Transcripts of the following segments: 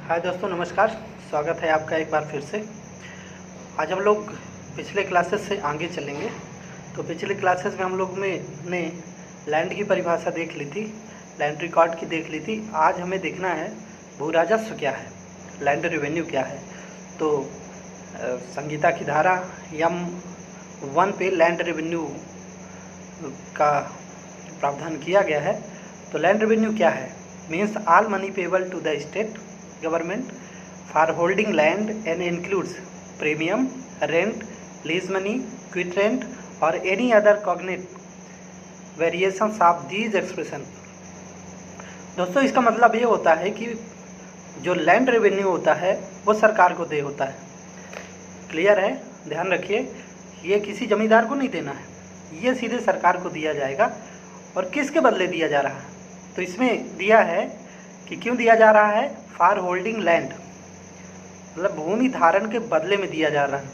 हाय दोस्तों, नमस्कार। स्वागत है आपका एक बार फिर से। आज हम लोग पिछले क्लासेस से आगे चलेंगे। तो पिछले क्लासेस में हम लोग ने लैंड की परिभाषा देख ली थी, लैंड रिकॉर्ड की देख ली थी। आज हमें देखना है भू राजस्व क्या है, लैंड रेवेन्यू क्या है। तो संहिता की धारा M1 पे लैंड रेवेन्यू का प्रावधान किया गया है। तो लैंड रेवेन्यू क्या है? Means all money payable to the state government for holding land and includes premium, rent, lease money, quit rent or any other cognate variations of these expression। दोस्तों, इसका मतलब ये होता है कि जो लैंड रेवेन्यू होता है वो सरकार को दे होता है। क्लियर है? ध्यान रखिए, ये किसी जमींदार को नहीं देना है, ये सीधे सरकार को दिया जाएगा। और किसके बदले दिया जा रहा है? तो इसमें दिया है कि क्यों दिया जा रहा है? फॉर होल्डिंग लैंड, मतलब भूमि धारण के बदले में दिया जा रहा है।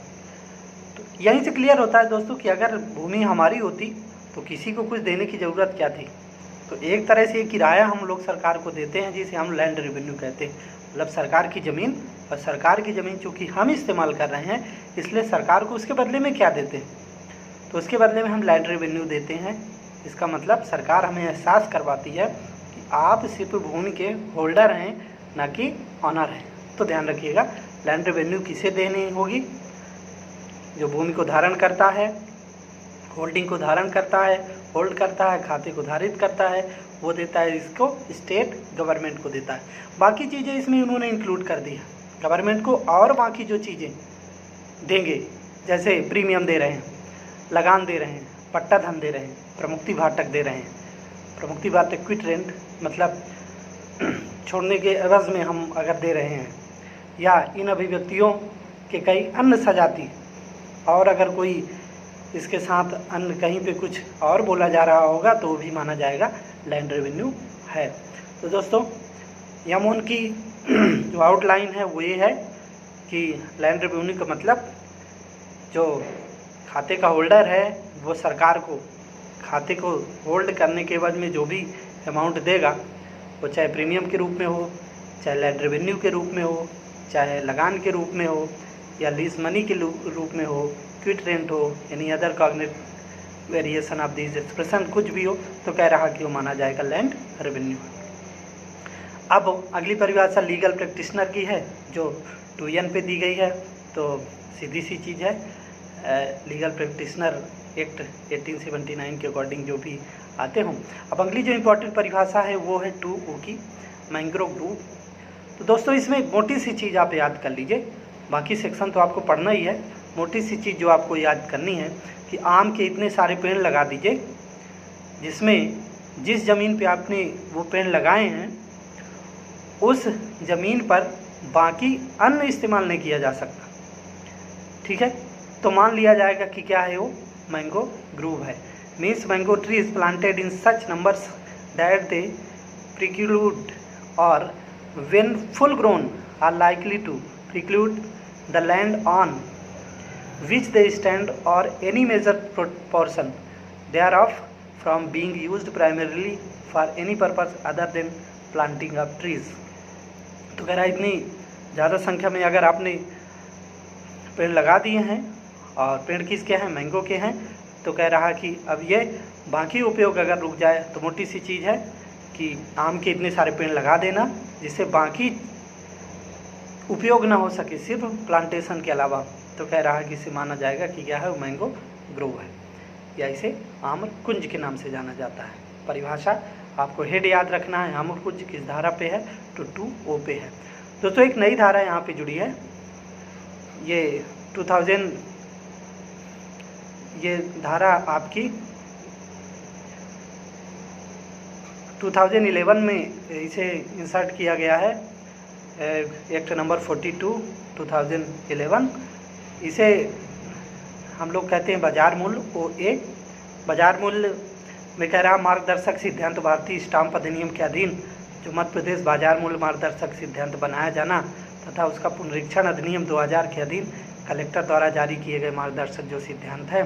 तो यहीं से क्लियर होता है दोस्तों कि अगर भूमि हमारी होती तो किसी को कुछ देने की ज़रूरत क्या थी। तो एक तरह से किराया हम लोग सरकार को देते हैं, जिसे हम लैंड रेवेन्यू कहते हैं। मतलब सरकार की ज़मीन, और सरकार की ज़मीन चूँकि हम इस्तेमाल कर रहे हैं, इसलिए सरकार को उसके बदले में क्या देते हैं? तो उसके बदले में हम लैंड रेवेन्यू देते हैं। इसका मतलब सरकार हमें एहसास करवाती है कि आप सिर्फ भूमि के होल्डर हैं, ना कि ऑनर है। तो ध्यान रखिएगा, लैंड रेवेन्यू किसे देनी होगी? जो भूमि को धारण करता है, होल्डिंग को धारण करता है, होल्ड करता है, खाते को धारित करता है, वो देता है इसको, स्टेट गवर्नमेंट को देता है। बाकी चीज़ें इसमें उन्होंने इंक्लूड कर दी है गवर्नमेंट को। और बाकी जो चीज़ें देंगे, जैसे प्रीमियम दे रहे हैं, लगान दे रहे हैं, पट्टा धन दे रहे हैं, प्रमुक्ति भाटक दे रहे हैं। प्रमुक्ति भाटक क्विट रेंट मतलब छोड़ने के एवज में हम अगर दे रहे हैं, या इन अभिव्यक्तियों के कई अन्य सजाती, और अगर कोई इसके साथ अन्य कहीं पे कुछ और बोला जा रहा होगा तो वो भी माना जाएगा लैंड रेवेन्यू है। तो दोस्तों, M1 की जो आउटलाइन है वो ये है कि लैंड रेवेन्यू का मतलब जो खाते का होल्डर है वो सरकार को खाते को होल्ड करने के बाद में जो भी अमाउंट देगा, वो चाहे प्रीमियम के रूप में हो, चाहे लैंड रेवेन्यू के रूप में हो, चाहे लगान के रूप में हो, या लीज मनी के रूप में हो, क्विट रेंट हो, any other cognate variation of this expression, कुछ भी हो, तो कह रहा कि वो माना जाएगा लैंड रेवेन्यू। अब अगली परिभाषा लीगल प्रैक्टिशनर की है, जो 2N पे दी गई है। तो सीधी सी चीज़ है, लीगल प्रैक्टिशनर एक्ट 1879 के अकॉर्डिंग जो भी आते हों। अब अगली जो इम्पोर्टेंट परिभाषा है वो है 2O की, मैंग्रोव ग्रुप। तो दोस्तों, इसमें एक मोटी सी चीज़ आप याद कर लीजिए, बाकी सेक्शन तो आपको पढ़ना ही है। मोटी सी चीज़ जो आपको याद करनी है कि आम के इतने सारे पेड़ लगा दीजिए, जिसमें जिस ज़मीन पे आपने वो पेड़ लगाए हैं उस ज़मीन पर बाकी अन्य इस्तेमाल नहीं किया जा सकता। ठीक है? तो मान लिया जाएगा कि क्या है वो मैंगो ग्रूव है। Means mango tree is planted in such numbers that they preclude or when full grown are likely to preclude the land on which they stand or any major portion thereof from being used primarily for any purpose other than planting of trees। तो कह रहा है इतनी ज़्यादा संख्या में अगर आपने पेड़ लगा दिए हैं, और पेड़ किसके हैं? मैंगो के हैं। तो कह रहा कि अब ये बाकी उपयोग अगर रुक जाए, तो मोटी सी चीज़ है कि आम के इतने सारे पेड़ लगा देना जिससे बाकी उपयोग ना हो सके, सिर्फ प्लांटेशन के अलावा। तो कह रहा है कि इसे माना जाएगा कि क्या है, वो मैंगो ग्रोव है, या इसे आम्र कुंज के नाम से जाना जाता है। परिभाषा आपको हेड याद रखना है, आम्र कुंज किस धारा पे है? तो 2O पे है। दोस्तों, एक नई धारा यहाँ पे जुड़ी है, ये 2000, ये धारा आपकी 2011 में इसे इंसर्ट किया गया है, एक्ट नंबर 42 2011। इसे हम लोग कहते हैं बाजार मूल्य, OA। बाजार मूल्य में कह रहा मार्गदर्शक सिद्धांत भारतीय स्टाम्प अधिनियम के अधीन जो मध्य प्रदेश बाजार मूल्य मार्गदर्शक सिद्धांत बनाया जाना तथा उसका पुनरीक्षण अधिनियम 2000 के अधीन कलेक्टर द्वारा जारी किए गए मार्गदर्शक जो सिद्धांत है,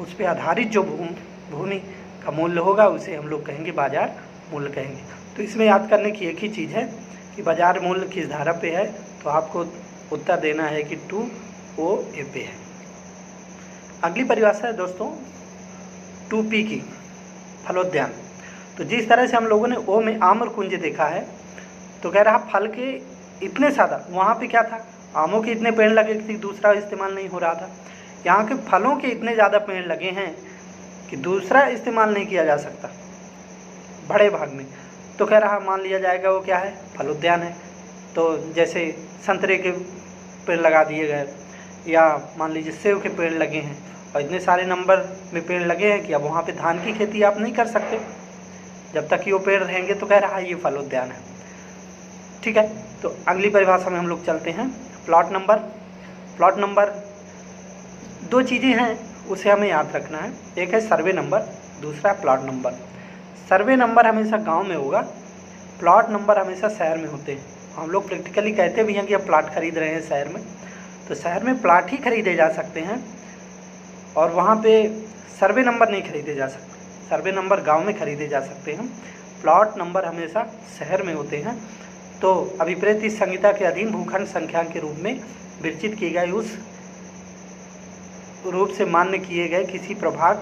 उस पर आधारित जो भूमि का मूल्य होगा उसे हम लोग कहेंगे बाजार मूल्य कहेंगे। तो इसमें याद करने की एक ही चीज़ है कि बाजार मूल्य किस धारा पे है, तो आपको उत्तर देना है कि 2OA पे है। अगली परिभाषा है दोस्तों 2P की, फलोद्यान। तो जिस तरह से हम लोगों ने ओ में आम और कुंज देखा है, तो कह रहा फल के इतने ज़्यादा, वहाँ पे क्या था, आमों के इतने पेड़ लगे थे, दूसरा इस्तेमाल नहीं हो रहा था। यहाँ के फलों के इतने ज़्यादा पेड़ लगे हैं कि दूसरा इस्तेमाल नहीं किया जा सकता बड़े भाग में। तो कह रहा मान लिया जाएगा वो क्या है, फलोद्यान है। तो जैसे संतरे के पेड़ लगा दिए गए, या मान लीजिए सेब के पेड़ लगे हैं, और इतने सारे नंबर में पेड़ लगे हैं कि अब वहाँ पे धान की खेती आप नहीं कर सकते जब तक कि वो पेड़ रहेंगे। तो कह रहा है ये फलोद्यान है। ठीक है, तो अगली परिभाषा में हम लोग चलते हैं। Plot number. प्लॉट नंबर दो चीज़ें हैं, उसे हमें याद रखना है। एक है सर्वे नंबर, दूसरा है प्लॉट नंबर। सर्वे नंबर हमेशा गांव में होगा, प्लॉट नंबर हमेशा शहर में होते हैं। हम लोग प्रैक्टिकली कहते भी हैं कि अब प्लॉट खरीद रहे हैं शहर में, तो शहर में प्लॉट ही खरीदे जा सकते हैं और वहाँ पे सर्वे नंबर नहीं खरीदे जा सकते। सर्वे नंबर गांव में खरीदे जा सकते हैं, प्लॉट नंबर हमेशा शहर में होते हैं। तो अभिप्रेत इस संहिता के अधीन भूखंड संख्यांक के रूप में विरचित किए गए उस रूप से मान्य किए गए किसी प्रभाग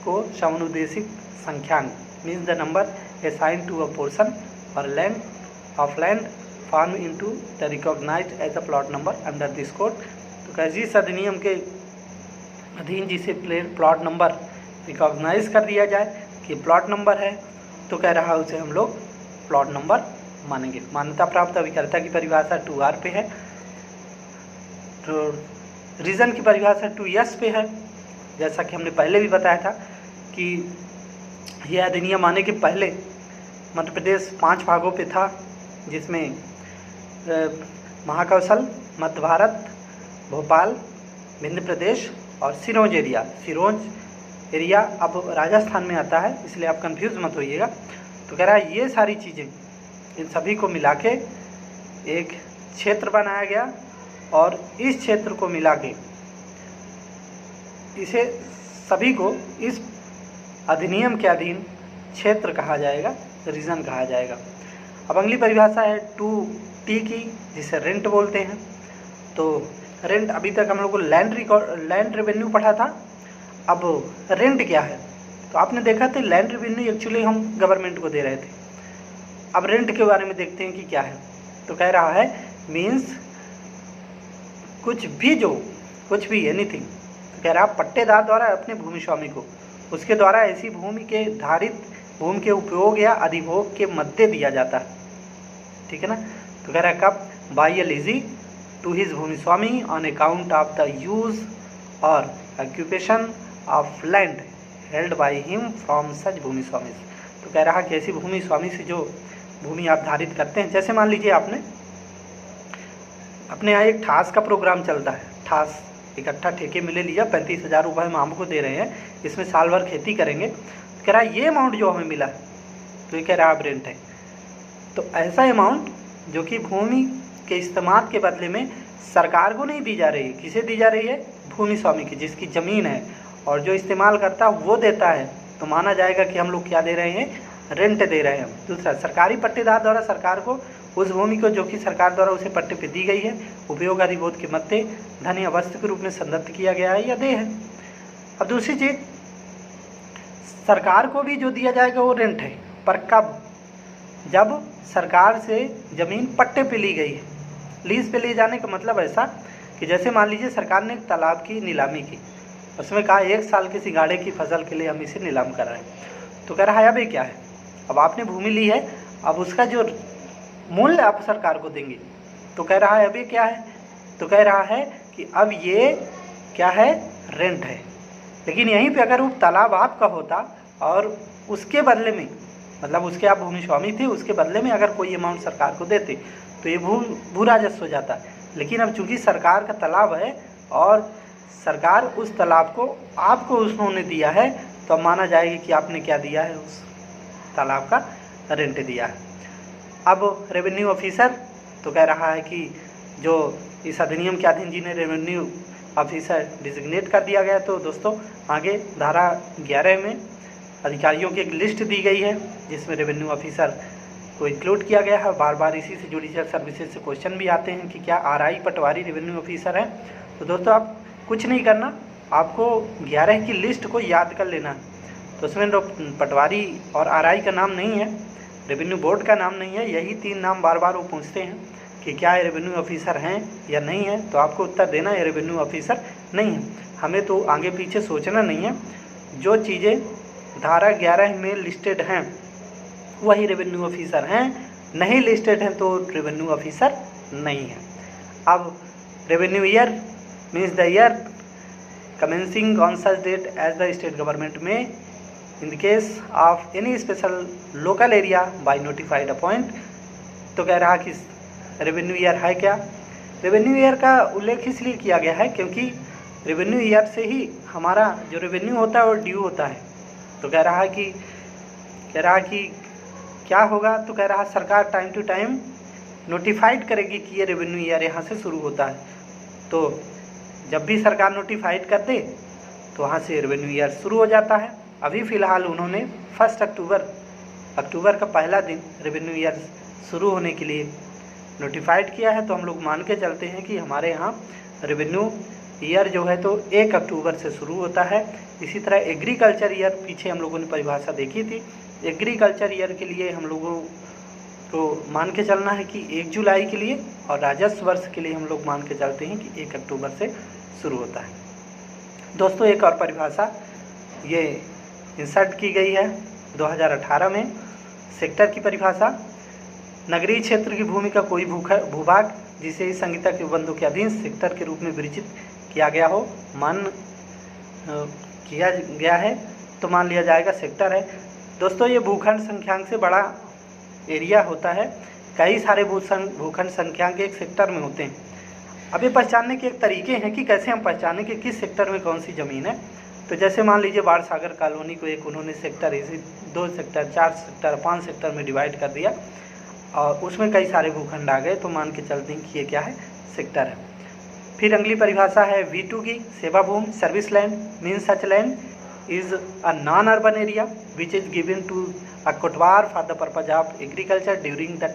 को समानुदेशिक संख्यांक means the number assigned to a portion और land of land form into the recognized as a plot number under this code. तो कैसे इस अधिनियम के अधीन जिसे प्लॉट नंबर रिकॉग्नाइज कर दिया जाए कि प्लॉट नंबर है, तो कह रहा है उसे हम लोग प्लॉट नंबर मानेंगे। मान्यता प्राप्त अभिकर्ता की परिभाषा 2R पे है, तो रीजन की परिभाषा 2S पे है। जैसा कि हमने पहले भी बताया था कि यह अधिनियम आने के पहले मध्य प्रदेश 5 भागों पे था, जिसमें महाकौशल, मध्य भारत, भोपाल, विंध्य प्रदेश और सिरोंज एरिया। सिरोंज एरिया अब राजस्थान में आता है, इसलिए आप कंफ्यूज मत होइएगा। तो कह रहा है ये सारी चीज़ें, इन सभी को मिला के एक क्षेत्र बनाया गया और इस क्षेत्र को मिला के इसे सभी को इस अधिनियम के अधीन क्षेत्र कहा जाएगा, रीजन कहा जाएगा। अब अगली परिभाषा है 2T की, जिसे रेंट बोलते हैं। तो रेंट, अभी तक हम लोग को लैंड रेवेन्यू पढ़ा था, अब रेंट क्या है। तो आपने देखा था लैंड रेवेन्यू एक्चुअली हम गवर्नमेंट को दे रहे थे। अब रेंट के बारे में देखते हैं कि क्या है। तो कह रहा है मीन्स कुछ भी एनीथिंग। तो कह रहा है पट्टेदार द्वारा अपने भूमि स्वामी को उसके द्वारा ऐसी भूमि के धारित भूमि के उपयोग या अधिभोग के मध्य दिया जाता है। ठीक है ना। तो कह रहा है कब, by a lessee to his bhumi swami on account of the use और occupation of land held by him from such bhumi swami. तो कह रहा कि ऐसी भूमि स्वामी से जो भूमि आप धारित करते हैं, जैसे मान लीजिए आपने अपने यहाँ एक ठास का प्रोग्राम चलता है, ठास इकट्ठा ठेके में ले लिया, 35,000 रुपये हम हमको दे रहे हैं, इसमें साल भर खेती करेंगे। तो कह रहा है ये अमाउंट जो हमें मिला, तो ये कह रहा है रेंट है। तो ऐसा अमाउंट जो कि भूमि के इस्तेमाल के बदले में सरकार को नहीं दी जा रही है, किसे दी जा रही है, भूमि स्वामी की, जिसकी ज़मीन है, और जो इस्तेमाल करता है वो देता है, तो माना जाएगा कि हम लोग क्या दे रहे हैं, रेंट दे रहे हैं। दूसरा, सरकारी पट्टेदार द्वारा सरकार को उस भूमि को जो कि सरकार द्वारा उसे पट्टे पे दी गई है उपयोग अधिभोग के मध्य धन या वस्तु के रूप में संदत्त किया गया है या दे है। अब दूसरी चीज, सरकार को भी जो दिया जाएगा वो रेंट है, पर कब, जब सरकार से जमीन पट्टे पे ली गई है। लीज पे ले जाने का मतलब ऐसा कि जैसे मान लीजिए सरकार ने एक तालाब की नीलामी की, उसमें कहा 1 साल के सिंघाड़े की फसल के लिए हम इसे नीलाम कर रहे हैं। तो कह रहा है अब ये क्या है, अब आपने भूमि ली है, अब उसका जो मूल्य आप सरकार को देंगे। तो कह रहा है अब ये क्या है, तो कह रहा है कि अब ये क्या है, रेंट है। लेकिन यहीं पे अगर वो तालाब आपका होता और उसके बदले में, मतलब उसके आप भूमि स्वामी थे, उसके बदले में अगर कोई अमाउंट सरकार को देते तो ये भू राजस्व हो जाता। लेकिन अब चूंकि सरकार का तालाब है और सरकार उस तालाब को आपको उन्होंने दिया है, तो अब माना जाएगा कि आपने क्या दिया है, उस तालाब का रेंट दिया है। अब रेवेन्यू ऑफिसर, तो कह रहा है कि जो इस अधिनियम के अधीन जिन्हें रेवेन्यू ऑफिसर डिजिग्नेट कर दिया गया, तो दोस्तों आगे धारा 11 में अधिकारियों की एक लिस्ट दी गई है, जिसमें रेवेन्यू ऑफिसर को इंक्लूड किया गया है। बार बार इसी से जुडिशियल सर्विसेज से क्वेश्चन भी आते हैं कि क्या आरआई पटवारी रेवेन्यू ऑफिसर है। तो दोस्तों आप कुछ नहीं करना, आपको 11 की लिस्ट को याद कर लेना है। तो उसमें पटवारी और आरआई का नाम नहीं है, रेवेन्यू बोर्ड का नाम नहीं है, यही 3 नाम बार बार वो पूछते हैं कि क्या ये रेवेन्यू ऑफिसर हैं या नहीं है। तो आपको उत्तर देना है रेवेन्यू ऑफिसर नहीं है। हमें तो आगे पीछे सोचना नहीं है, जो चीज़ें धारा 11 में लिस्टेड हैं वही रेवेन्यू ऑफिसर हैं, नहीं लिस्टेड हैं तो रेवेन्यू ऑफिसर नहीं है। अब revenue year means the year commencing on such date as the state government may in the case of any special local area by notified appoint. तो कह रहा कि रेवेन्यू ईयर है क्या। रेवेन्यू ईयर का उल्लेख इसलिए किया गया है क्योंकि रेवेन्यू ईयर से ही हमारा जो रेवेन्यू होता है वो ड्यू होता है। तो कह रहा कि क्या होगा, तो कह रहा सरकार टाइम टू टाइम नोटिफाइड करेगी कि ये रेवेन्यू ईयर यहाँ से शुरू होता है। तो जब भी सरकार नोटिफाइड कर दे तो वहाँ से रेवेन्यू ईयर शुरू हो जाता है। अभी फ़िलहाल उन्होंने 1 अक्टूबर का पहला दिन रेवेन्यू ईयर शुरू होने के लिए नोटिफाइड किया है। तो हम लोग मान के चलते हैं कि हमारे यहाँ रेवेन्यू ईयर जो है तो 1 अक्टूबर से शुरू होता है। इसी तरह एग्रीकल्चर ईयर पीछे हम लोगों ने परिभाषा देखी थी। एग्रीकल्चर ईयर के लिए हम लोगों को मान के चलना है कि 1 जुलाई के लिए, और राजस्व वर्ष के लिए हम लोग मान के चलते हैं कि 1 अक्टूबर से शुरू होता है। दोस्तों एक और परिभाषा ये इंसर्ट की गई है 2018 में, सेक्टर की परिभाषा। नगरीय क्षेत्र की भूमि का कोई भूभाग जिसे इस संहिता के उपबंधों के अधीन सेक्टर के रूप में विरचित किया गया हो, किया गया है तो मान लिया जाएगा सेक्टर है। दोस्तों ये भूखंड संख्यांक से बड़ा एरिया होता है, कई सारे भूखंड संख्यांक एक सेक्टर में होते हैं। अब ये पहचानने के एक तरीके हैं कि कैसे हम पहचानें कि किस सेक्टर में कौन सी ज़मीन है। तो जैसे मान लीजिए बाढ़ सागर कॉलोनी को एक उन्होंने सेक्टर इसी 2 सेक्टर 4 सेक्टर 5 सेक्टर में डिवाइड कर दिया और उसमें कई सारे भूखंड आ गए, तो मान के चलते हैं कि ये क्या है, सेक्टर है। फिर अगली परिभाषा है V2 की, seva bhumi, service land means such land is a non-urban area which is given to a कोटवार for the purpose of agriculture during the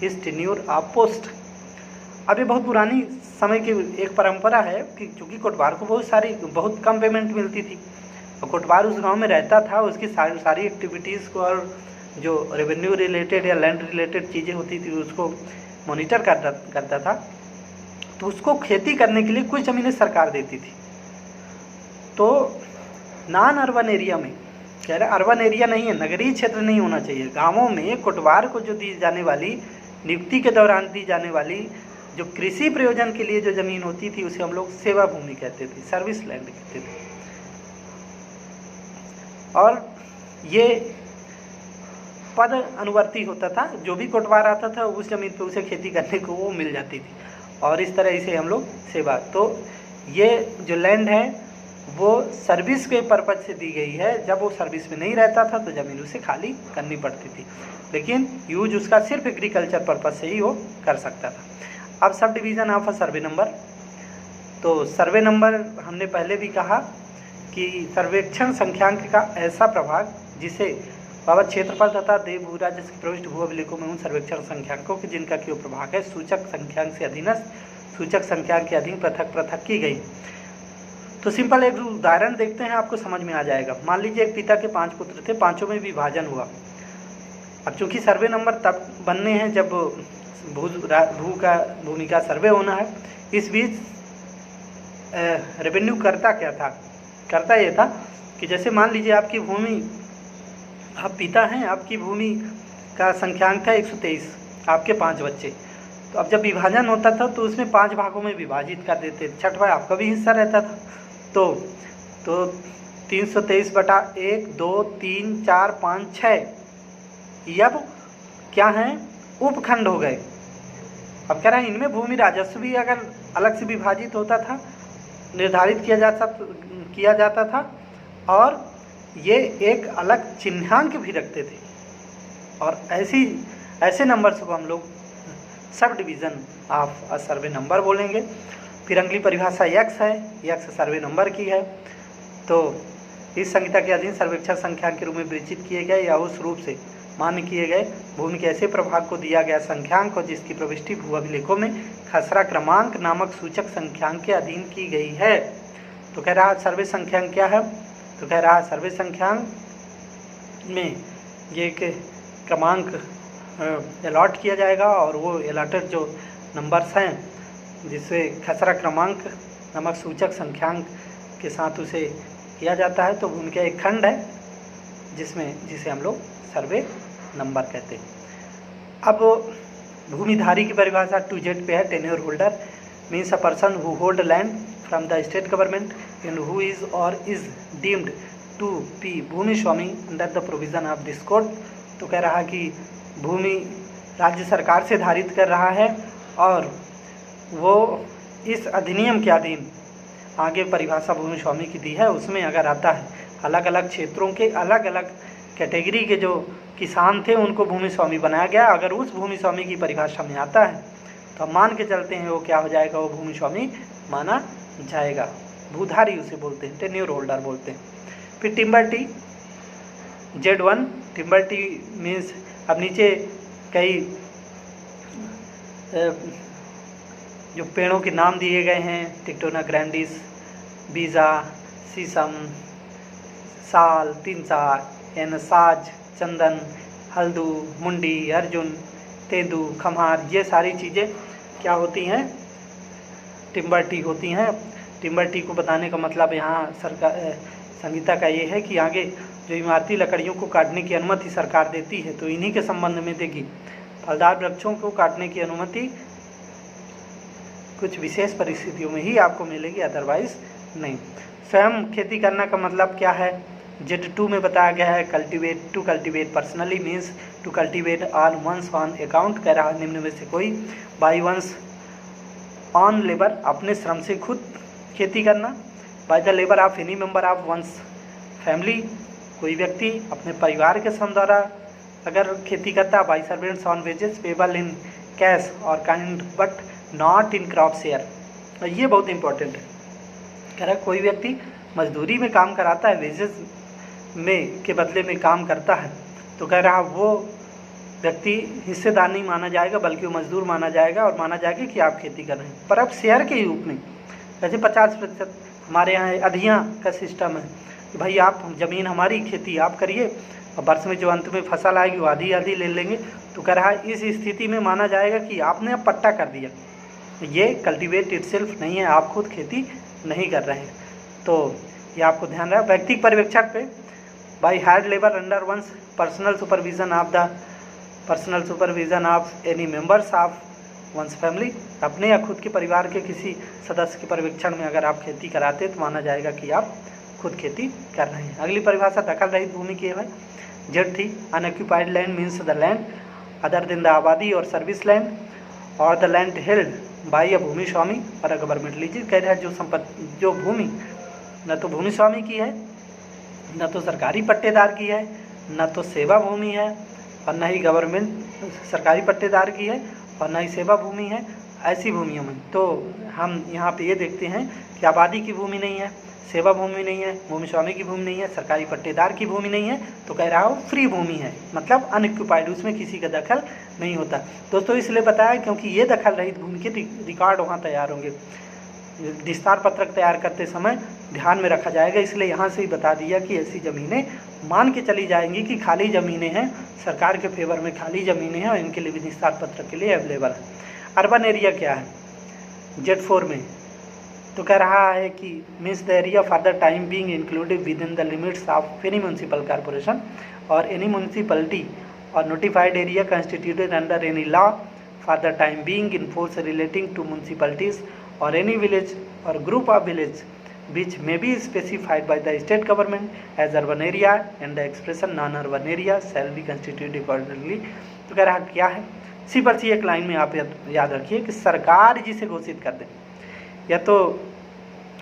his tenure of post। अब ये बहुत पुरानी समय की एक परंपरा है कि चूँकि कोटवार को बहुत कम पेमेंट मिलती थी और कोटवार उस गांव में रहता था, उसकी सारी एक्टिविटीज़ को और जो रेवेन्यू रिलेटेड या लैंड रिलेटेड चीज़ें होती थी उसको मॉनिटर करता था। तो उसको खेती करने के लिए कुछ ज़मीनें सरकार देती थी। तो नॉन अर्बन एरिया में कह रहे अर्बन एरिया नहीं है, नगरीय क्षेत्र नहीं होना चाहिए। गांवों में कोटवार को जो दी जाने वाली नियुक्ति के दौरान दी जाने वाली जो कृषि प्रयोजन के लिए जो ज़मीन होती थी उसे हम लोग सेवा भूमि कहते थे, सर्विस लैंड कहते थे। और ये पद अनुवर्ती होता था, जो भी कोटवार आता था उस ज़मीन पे उसे खेती करने को वो मिल जाती थी और इस तरह इसे हम लोग सेवा। तो ये जो लैंड है वो सर्विस के पर्पज से दी गई है। जब वो सर्विस में नहीं रहता था तो ज़मीन उसे खाली करनी पड़ती थी, लेकिन यूज उसका सिर्फ एग्रीकल्चर पर्पज से ही वो कर सकता था। अब sub division of a survey number. तो सर्वे नंबर हमने पहले भी कहा कि सर्वेक्षण संख्यांक का ऐसा प्रभाग जिसे बाबत क्षेत्रफल तथा देव भू राज्य के प्रविष्ट भू अभिलेखों में उन सर्वेक्षण संख्यांकों के जिनका क्यों प्रभाग है सूचक संख्यांक से अधीनस्थ सूचक संख्यांक के अधीन पृथक पृथक की गई। तो सिंपल एक उदाहरण देखते हैं, आपको समझ में आ जाएगा। मान लीजिए एक पिता के 5 पुत्र थे, पांचों में विभाजन हुआ। अब चूंकि सर्वे नंबर तब बनने हैं जब भूमि का सर्वे होना है। इस बीच रेवेन्यू करता क्या था, करता ये था कि जैसे मान लीजिए आपकी भूमि, आप पिता हैं, आपकी भूमि का संख्यांक था 123, आपके 5 बच्चे। तो अब जब विभाजन होता था तो उसमें 5 भागों में विभाजित कर देते, छठवां आपका भी हिस्सा रहता था। तो 323/1 2 3 4 5 6 ये अब क्या हैं, उपखंड हो गए। अब कह रहा है इनमें भूमि राजस्व भी अगर अलग से विभाजित होता था, निर्धारित किया जाता था और ये एक अलग चिन्हांक भी रखते थे। और ऐसे नंबर्स को हम लोग sub division of a survey number बोलेंगे। फिर अगली परिभाषा यक्स है, यक्स सर्वे नंबर की है। तो इस संहिता के अधीन सर्वेक्षण संख्या के रूप में विरचित किए गए या उस रूप से मान्य किए गए भूमि के ऐसे प्रभाग को दिया गया संख्यांक और जिसकी प्रविष्टि भू अभिलेखों में खसरा क्रमांक नामक सूचक संख्यांक के अधीन की गई है। तो कह रहा सर्वे संख्यांक क्या है, तो कह रहा सर्वे संख्यांक में ये एक क्रमांक अलॉट किया जाएगा और वो अलॉटेड जो नंबर्स हैं जिसे खसरा क्रमांक नामक सूचक संख्यांक के साथ उसे किया जाता है, तो भूमि का एक खंड है जिसे हम लोग सर्वे नंबर कहते हैं। अब भूमिधारी की परिभाषा 2Z पे है। Tenure holder means a person who hold land from the state government and who is or is deemed to be bhumi swami under the provision of this code. तो कह रहा कि भूमि राज्य सरकार से धारित कर रहा है और वो इस अधिनियम के अधीन आगे परिभाषा भूमि स्वामी की दी है, उसमें अगर आता है अलग अलग क्षेत्रों के अलग अलग कैटेगरी के जो किसान थे उनको भूमि स्वामी बनाया गया। अगर उस भूमि स्वामी की परिभाषा में आता है तो हम मान के चलते हैं वो क्या हो जाएगा, वो भूमि स्वामी माना जाएगा। भूधारी उसे बोलते हैं, टेन्योर होल्डर बोलते हैं। फिर timber T Z1 timber T means अब नीचे कई जो पेड़ों के नाम दिए गए हैं, टिक्टोना ग्रैंडिस, बीजा, शीशम, साल, तिनसा, साज, चंदन, हल्दू, मुंडी, अर्जुन, तेंदू, खम्हार, ये सारी चीज़ें क्या होती हैं, टिम्बर टी होती हैं। टिम्बर टी को बताने का मतलब यहाँ सरकार संहिता का ये है कि आगे जो इमारती लकड़ियों को काटने की अनुमति सरकार देती है तो इन्हीं के संबंध में देगी। फलदार वृक्षों को काटने की अनुमति कुछ विशेष परिस्थितियों में ही आपको मिलेगी, अदरवाइज नहीं। स्वयं खेती करना का मतलब क्या है, Z2 में बताया गया है cultivate to cultivate personally means to cultivate on one's on account. कह रहा है निम्न में से कोई बाई वंस ऑन लेबर अपने श्रम से खुद खेती करना, by the labour of any member of one's family कोई व्यक्ति अपने परिवार के श्रम द्वारा अगर खेती करता है, by servants on wages payable in cash or kind but not in crop share. ये बहुत इंपॉर्टेंट है। कह रहा कोई व्यक्ति मजदूरी में काम कराता है, वेजेस में के बदले में काम करता है, तो कह रहा वो व्यक्ति हिस्सेदार नहीं माना जाएगा बल्कि वो मजदूर माना जाएगा और माना जाएगा कि आप खेती कर रहे हैं। पर अब शेयर के रूप में वैसे 50% हमारे यहाँ अधियाँ का सिस्टम है कि भाई आप ज़मीन हमारी खेती आप करिए और वर्ष में जो अंत में फसल आएगी वो आधी आधी ले लेंगे। तो कह रहा है इस स्थिति में माना जाएगा कि आपने अब पट्टा कर दिया, ये कल्टीवेट इटसेल्फ नहीं है, आप खुद खेती नहीं कर रहे हैं। तो ये आपको ध्यान रहा। व्यक्तिगत पर्यवेक्षण पे by hard labour under one's personal supervision of any members of one's family, अपने या खुद के परिवार के किसी सदस्य के पर्यवेक्षण में अगर आप खेती कराते तो माना जाएगा कि आप खुद खेती कर रहे हैं। अगली परिभाषा दखल रहित भूमि की है। जेड थी unoccupied land means the land other than the आबादी और सर्विस लैंड और द लैंड हेल्ड बाई अ भूमि स्वामी और अ गवर्नमेंट लीज। कह रहा है जो भूमि न तो भूमि स्वामी की है, न तो सरकारी पट्टेदार की है, न तो सेवा भूमि है और न ही गवर्नमेंट सरकारी पट्टेदार की है और न ही सेवा भूमि है, ऐसी भूमियों में तो हम यहाँ पे ये देखते हैं कि आबादी की भूमि नहीं है, सेवा भूमि नहीं है, भूमि स्वामी की भूमि नहीं है, सरकारी पट्टेदार की भूमि नहीं है, तो कह रहा हूँ फ्री भूमि है, मतलब अनऑक्यूपाइड, उसमें किसी का दखल नहीं होता। दोस्तों इसलिए बताया क्योंकि ये दखल रहित भूमि के रिकॉर्ड वहाँ तैयार होंगे, विस्तार पत्रक तैयार करते समय ध्यान में रखा जाएगा। इसलिए यहाँ से ही बता दिया कि ऐसी ज़मीनें मान के चली जाएंगी कि खाली ज़मीनें हैं, सरकार के फेवर में खाली ज़मीनें हैं और इनके लिए भी विस्तार पत्रक के लिए अवेलेबल है। अर्बन एरिया क्या है Z4 में, तो कह रहा है कि means the area for the time being included within the limits of any municipal corporation or any municipality or notified area constituted under any law for the time being in force relating to municipalities or any village or group of village which may be specified by the state government as urban area and the expression non-urban area shall be constituted accordingly। तो कह रहा क्या है, सी पर सी एक line में आप याद रखिए कि सरकार जिसे घोषित कर दे, या तो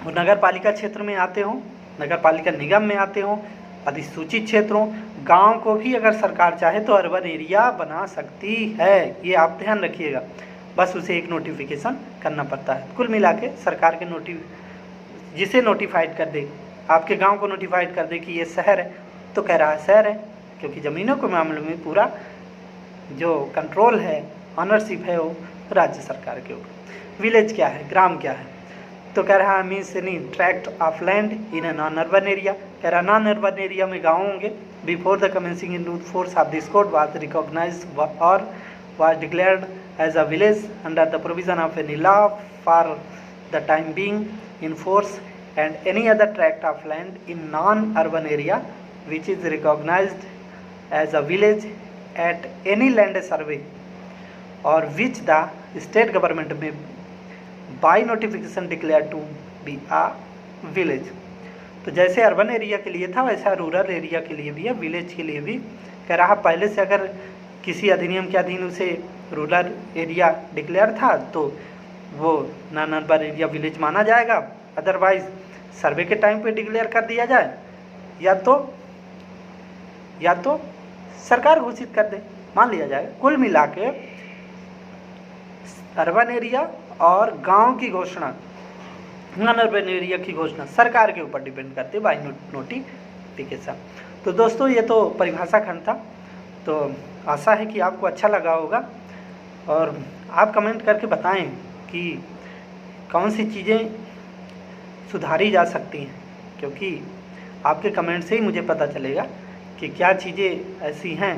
नगर पालिका क्षेत्र में आते हों, नगर पालिका निगम में आते हों, अधिसूचित क्षेत्रों, गांव को भी अगर सरकार चाहे तो अर्बन एरिया बना सकती है। ये आप ध्यान रखिएगा, बस उसे एक नोटिफिकेशन करना पड़ता है। कुल मिला के सरकार के जिसे नोटिफाइड कर दे, आपके गांव को नोटिफाइड कर दे कि ये शहर है, तो कह रहा है शहर है, क्योंकि ज़मीनों के मामले में पूरा जो कंट्रोल है, ऑनरशिप है, वो राज्य सरकार के ऊपर। विलेज क्या है, ग्राम क्या है, तो कह रहा है means any tract of land in a non urban area. कह रहा नॉन अर्बन एरिया में गाँव होंगे। Before the commencing in force of this code was recognize or was declared as a village under the provision of any law for the time being in force and any other tract of land in non-urban area which is recognized as a village at any land survey or which the state government may by notification declare to be a village। तो जैसे urban area के लिए था वैसा rural area के लिए भी है, विलेज के लिए भी। कह रहा पहले से अगर किसी अधिनियम के अधीन उसे रूरल एरिया डिक्लेयर था तो वो नॉन अर्बन एरिया विलेज माना जाएगा, अदरवाइज सर्वे के टाइम पे डिक्लेयर कर दिया जाए या तो सरकार घोषित कर दे, मान लिया जाएगा। कुल मिला के अर्बन एरिया और गांव की घोषणा, नॉन अर्बन एरिया की घोषणा सरकार के ऊपर डिपेंड करती है बाय नोटिफिकेशन। तो दोस्तों ये तो परिभाषा खंड था, तो आशा है कि आपको अच्छा लगा होगा और आप कमेंट करके बताएं कि कौन सी चीज़ें सुधारी जा सकती हैं, क्योंकि आपके कमेंट से ही मुझे पता चलेगा कि क्या चीज़ें ऐसी हैं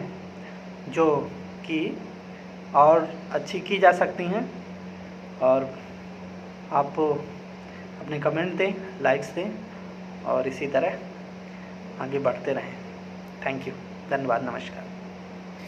जो कि और अच्छी की जा सकती हैं। और आप अपने कमेंट दें, लाइक्स दें और इसी तरह आगे बढ़ते रहें। थैंक यू, धन्यवाद, नमस्कार।